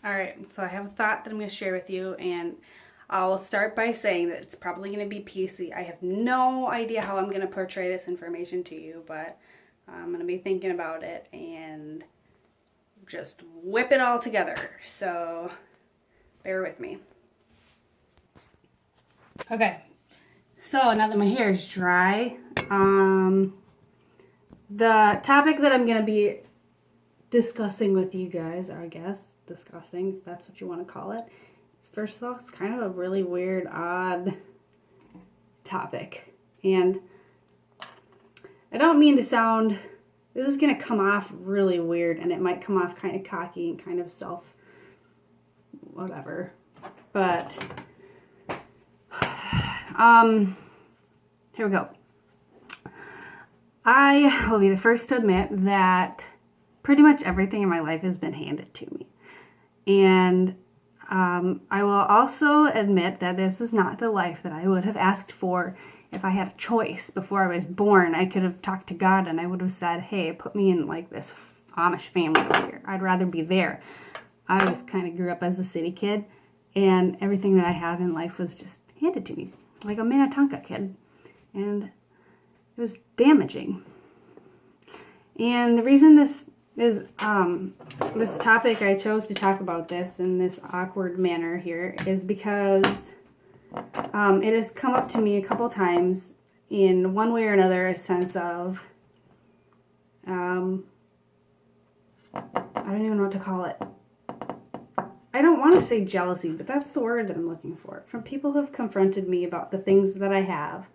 Alright, so I have a thought that I'm going to share with you, and I'll start by saying that it's probably going to be PC. I have no idea how I'm going to portray this information to you, but I'm going to be thinking about it and just whip it all together. So, bear with me. Okay, so now that my hair is dry, the topic that I'm going to be discussing with you guys, or I guess discussing, if that's what you want to call it. First of all, it's kind of a really weird, odd topic. And I don't mean to sound, this is going to come off really weird, and it might come off kind of cocky and kind of whatever. But, here we go. I will be the first to admit that pretty much everything in my life has been handed to me. And I will also admit that this is not the life that I would have asked for if I had a choice. Before I was born, I could have talked to God and I would have said, hey, put me in like this Amish family over here. I'd rather be there. I always kind of grew up as a city kid, and everything that I had in life was just handed to me, like a Minnetonka kid. And it was damaging. And the reason this is this topic, I chose to talk about this in this awkward manner here, is because it has come up to me a couple times in one way or another, a sense of I don't even know what to call it. I don't want to say jealousy, but that's the word that I'm looking for. From people who have confronted me about the things that I have,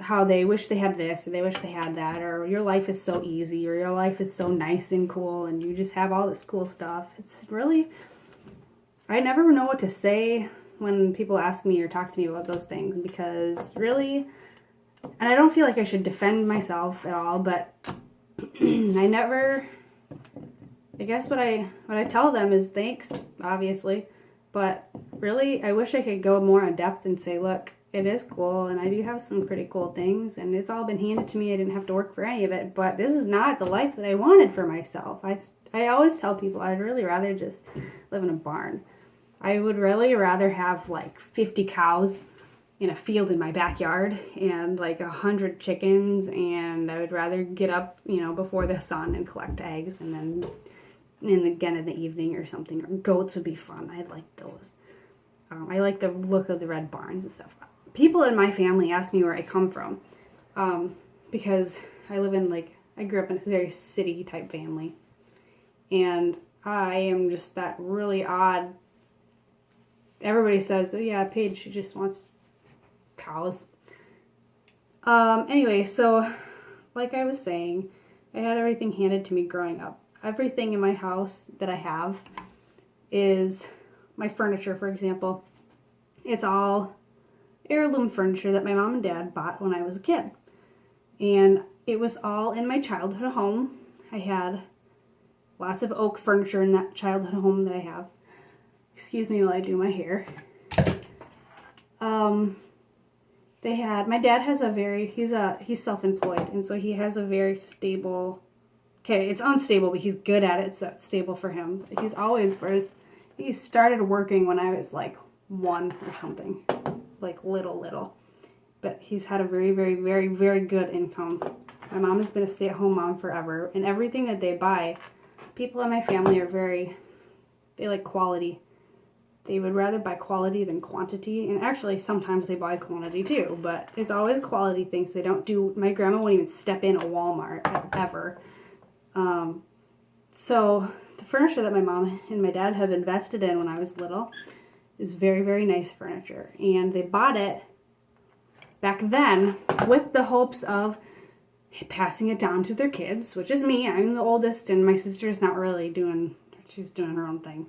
how they wish they had this, or they wish they had that, or your life is so easy, or your life is so nice and cool, and you just have all this cool stuff. It's really, I never know what to say when people ask me or talk to me about those things, because really, and I don't feel like I should defend myself at all, but I guess what I tell them is thanks, obviously, but really, I wish I could go more in depth and say, look, it is cool, and I do have some pretty cool things, and it's all been handed to me. I didn't have to work for any of it, but this is not the life that I wanted for myself. I always tell people I'd really rather just live in a barn. I would really rather have like 50 cows in a field in my backyard and like 100 chickens, and I would rather get up, before the sun and collect eggs, and then again in the evening or something. Or goats would be fun. I like those. I like the look of the red barns and stuff. People in my family ask me where I come from, because I grew up in a very city type family, and I am just that really odd. Everybody says, oh yeah, Paige, she just wants cows. Anyway, so like I was saying, I had everything handed to me growing up. Everything in my house that I have is my furniture, for example. It's all heirloom furniture that my mom and dad bought when I was a kid. And it was all in my childhood home. I had lots of oak furniture in that childhood home that I have. Excuse me while I do my hair. My dad has he's self-employed, and so he has a very stable, okay, it's unstable, but he's good at it, so it's stable for him. He started working when I was like 1 or something, like little. But he's had a very, very, very, very good income. My mom has been a stay-at-home mom forever, and everything that they buy, people in my family they like quality. They would rather buy quality than quantity, and actually sometimes they buy quantity too, but it's always quality things. They don't do, my grandma wouldn't even step in a Walmart ever. So the furniture that my mom and my dad have invested in when I was little is very, very nice furniture. And they bought it back then with the hopes of passing it down to their kids, which is me. I'm the oldest, and my sister's not really she's doing her own thing.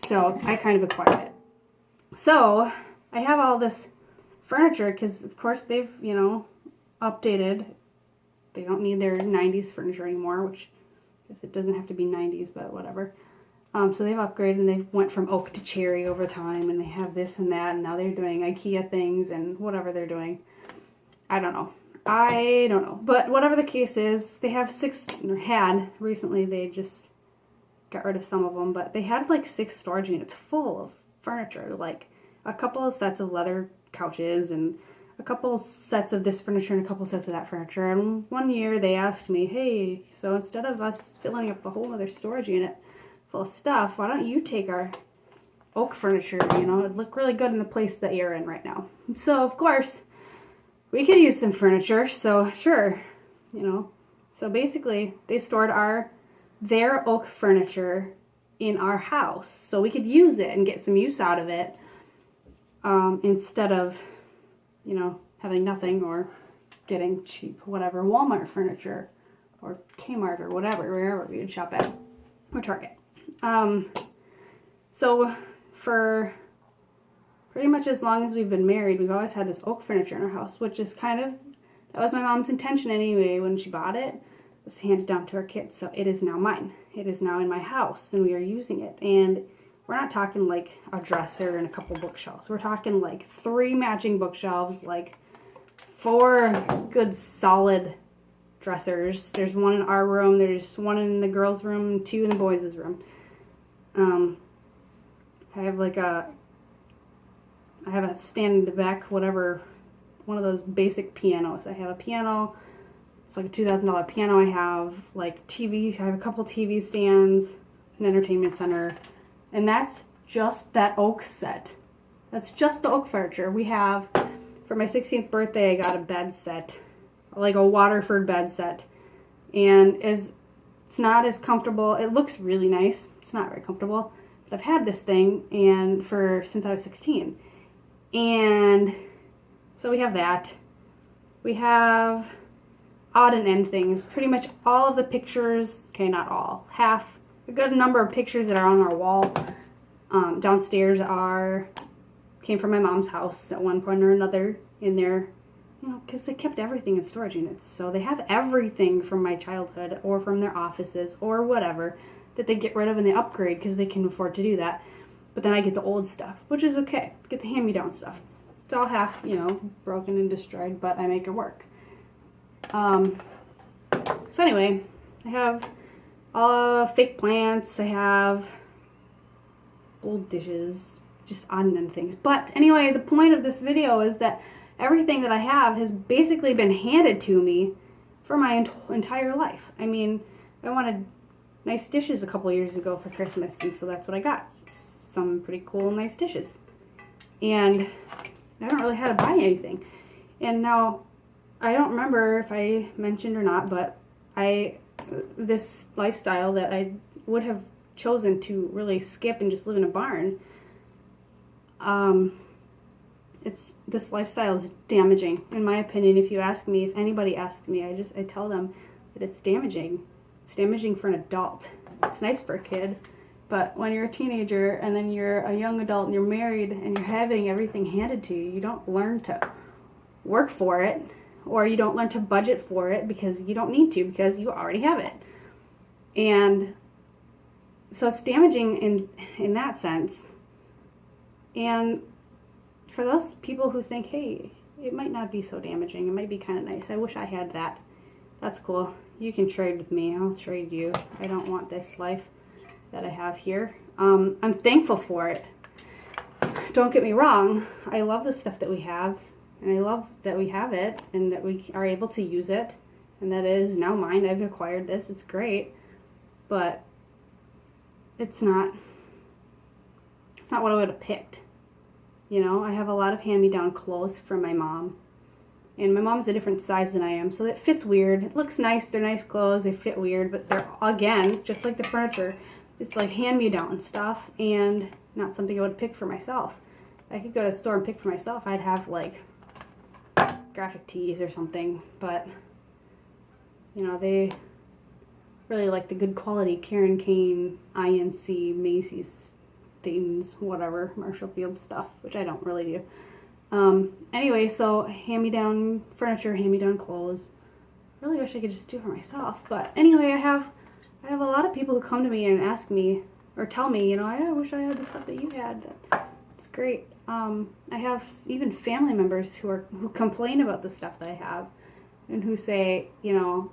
So I kind of acquired it. So I have all this furniture because, of course, they've, updated. They don't need their 90s furniture anymore, which I guess it doesn't have to be 90s, but whatever. So they've upgraded, and they've went from oak to cherry over time, and they have this and that, and now they're doing IKEA things and whatever they're doing. I don't know. But whatever the case is, they have 6, or had recently, they just got rid of some of them, but they had like 6 storage units full of furniture, like a couple of sets of leather couches and a couple sets of this furniture and a couple sets of that furniture. And one year they asked me, hey, so instead of us filling up a whole other storage unit full of stuff, why don't you take our oak furniture? You know, it'd look really good in the place that you're in right now. And so, of course, we could use some furniture, so sure, you know. So basically, they stored their oak furniture in our house so we could use it and get some use out of it, instead of, you know, having nothing or getting cheap, whatever, Walmart furniture or Kmart or whatever, wherever we would shop at, or Target. So for pretty much as long as we've been married, we've always had this oak furniture in our house, which is kind of, that was my mom's intention anyway when she bought it. It was handed down to our kids, so it is now mine. It is now in my house, and we are using it. And we're not talking like a dresser and a couple bookshelves. We're talking like 3 matching bookshelves, like 4 good solid dressers. There's one in our room, there's one in the girls' room, and 2 in the boys' room. I have a stand in the back, whatever, one of those basic pianos. I have a piano. It's like a $2,000 piano. I have like TVs. I have a couple TV stands, an entertainment center, and that's just that oak set. That's just the oak furniture. We have, for my 16th birthday, I got a bed set, like a Waterford bed set, and it's not as comfortable. It looks really nice. It's not very comfortable, but I've had this thing since I was 16, and so we have that. We have odd and end things. Pretty much all of the pictures, okay, not all, a good number of pictures that are on our wall downstairs came from my mom's house at one point or another in there, you know, because they kept everything in storage units. So they have everything from my childhood or from their offices or whatever that they get rid of and they upgrade because they can afford to do that. But then I get the old stuff, which is okay. Get the hand-me-down stuff. It's all half, you know, broken and destroyed, but I make it work. So anyway, I have fake plants. I have old dishes, just odd and end things. But anyway, the point of this video is that everything that I have has basically been handed to me for my entire life. I mean, I wanted nice dishes a couple years ago for Christmas, and so that's what I got. Some pretty cool, nice dishes. And I don't really have to buy anything. And now, I don't remember if I mentioned or not, but this lifestyle that I would have chosen to really skip and just live in a barn, this lifestyle is damaging, in my opinion. If you ask me, if anybody asks me, I tell them that it's damaging. It's damaging for an adult. It's nice for a kid, but when you're a teenager and then you're a young adult and you're married and you're having everything handed to you, you don't learn to work for it, or you don't learn to budget for it because you don't need to, because you already have it. And so it's damaging in that sense. And for those people who think, hey, it might not be so damaging, it might be kind of nice, I wish I had that, that's cool. You can trade with me. I'll trade you. I don't want this life that I have here. I'm thankful for it. Don't get me wrong. I love the stuff that we have, and I love that we have it and that we are able to use it, and that it is now mine. I've acquired this. It's great, but it's not what I would have picked. You know, I have a lot of hand-me-down clothes from my mom. And my mom's a different size than I am, so it fits weird. It looks nice, they're nice clothes, they fit weird, but they're, again, just like the furniture, it's like hand-me-down stuff and not something I would pick for myself. If I could go to a store and pick for myself, I'd have like graphic tees or something, but you know, they really like the good quality Karen Kane, INC, Macy's, Dayton's, whatever, Marshall Field stuff, which I don't really do. Anyway, so hand-me-down furniture, hand-me-down clothes. Really wish I could just do it for myself. But anyway, I have a lot of people who come to me and ask me, or tell me, you know, I wish I had the stuff that you had. It's great. I have even family members who complain about the stuff that I have, and who say, you know,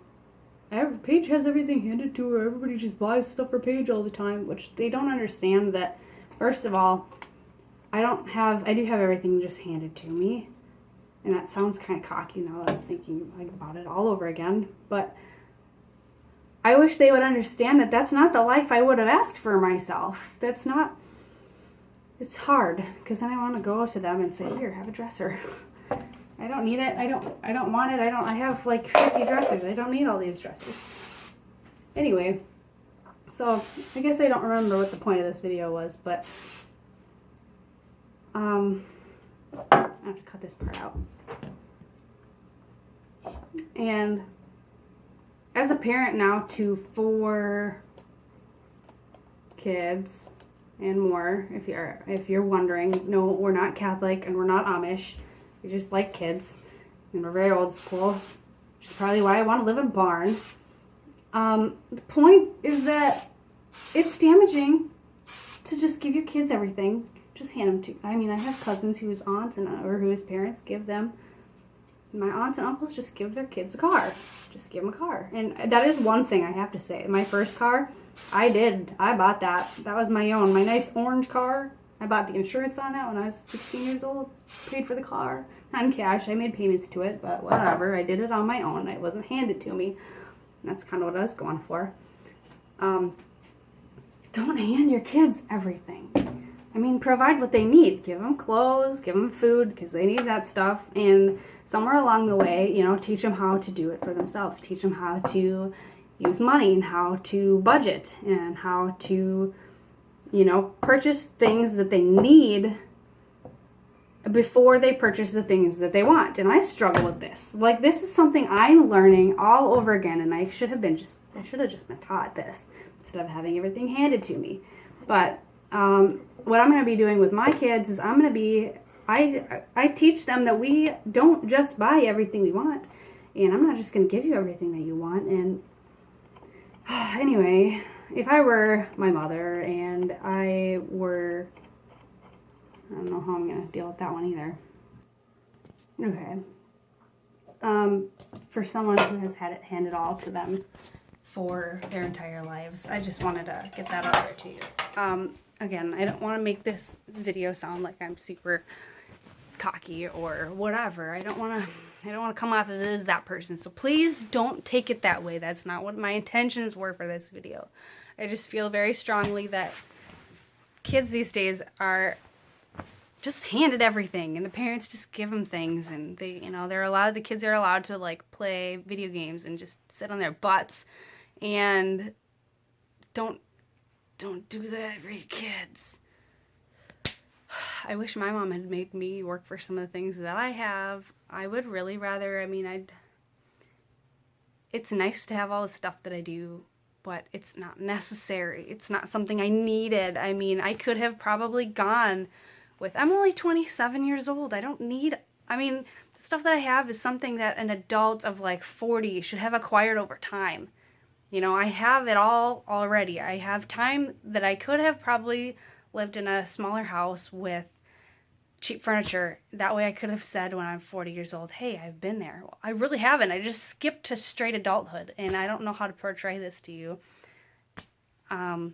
Paige has everything handed to her. Everybody just buys stuff for Paige all the time, which they don't understand that, first of all, I do have everything just handed to me. And that sounds kind of cocky now that I'm thinking about it all over again. But I wish they would understand that that's not the life I would have asked for myself. That's not, it's hard. Because then I want to go to them and say, here, have a dresser. I don't need it. I don't want it. I have like 50 dressers. I don't need all these dressers. Anyway, so I guess I don't remember what the point of this video was, but I have to cut this part out. And as a parent now to 4 kids and more, if you're wondering, no, we're not Catholic and we're not Amish. We just like kids, and we're very old school, which is probably why I want to live in a barn. The point is that it's damaging to just give your kids everything. Just hand them to. I mean, I have cousins whose aunts or whose parents give them. My aunts and uncles just give their kids a car. Just give them a car. And that is one thing I have to say. My first car, I bought that. That was my own. My nice orange car. I bought the insurance on that when I was 16 years old. Paid for the car. Not in cash. I made payments to it, but whatever. I did it on my own. It wasn't handed to me. And that's kind of what I was going for. Don't hand your kids everything. I mean, provide what they need. Give them clothes, give them food, because they need that stuff. And somewhere along the way, you know, teach them how to do it for themselves. Teach them how to use money and how to budget and how to, you know, purchase things that they need before they purchase the things that they want. And I struggle with this. Like, this is something I'm learning all over again, and I should have just been taught this instead of having everything handed to me. But what I'm going to be doing with my kids is I teach them that we don't just buy everything we want, and I'm not just going to give you everything that you want. And anyway, if I were my mother and I don't know how I'm going to deal with that one either. Okay. For someone who has had it handed all to them for their entire lives, I just wanted to get that out there to you. Again, I don't want to make this video sound like I'm super cocky or whatever. I don't want to come off as that person. So please don't take it that way. That's not what my intentions were for this video. I just feel very strongly that kids these days are just handed everything, and the parents just give them things, and the kids are allowed to like play video games and just sit on their butts, and don't do that for your kids. I wish my mom had made me work for some of the things that I have. I would really rather, it's nice to have all the stuff that I do, but it's not necessary. It's not something I needed. I mean, I could have probably gone with, I'm only 27 years old. The stuff that I have is something that an adult of like 40 should have acquired over time. You know, I have it all already. I have time that I could have probably lived in a smaller house with cheap furniture. That way I could have said when I'm 40 years old, hey, I've been there. Well, I really haven't. I just skipped to straight adulthood, and I don't know how to portray this to you. Don't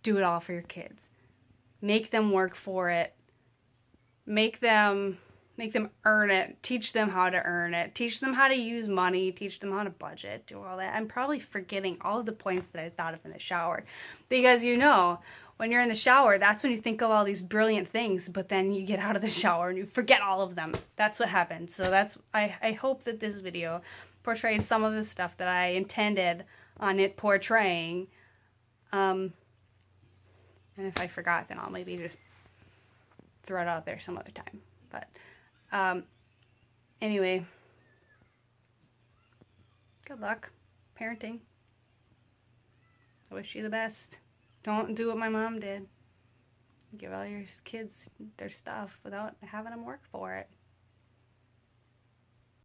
do it all for your kids. Make them work for it. Make them earn it. Teach them how to earn it. Teach them how to use money. Teach them how to budget. Do all that. I'm probably forgetting all of the points that I thought of in the shower. Because when you're in the shower, that's when you think of all these brilliant things, but then you get out of the shower and you forget all of them. That's what happens. So I hope that this video portrayed some of the stuff that I intended on it portraying. And if I forgot, then I'll maybe just throw it out there some other time. But anyway, good luck parenting. I wish you the best. Don't do what my mom did. Give all your kids their stuff without having them work for it.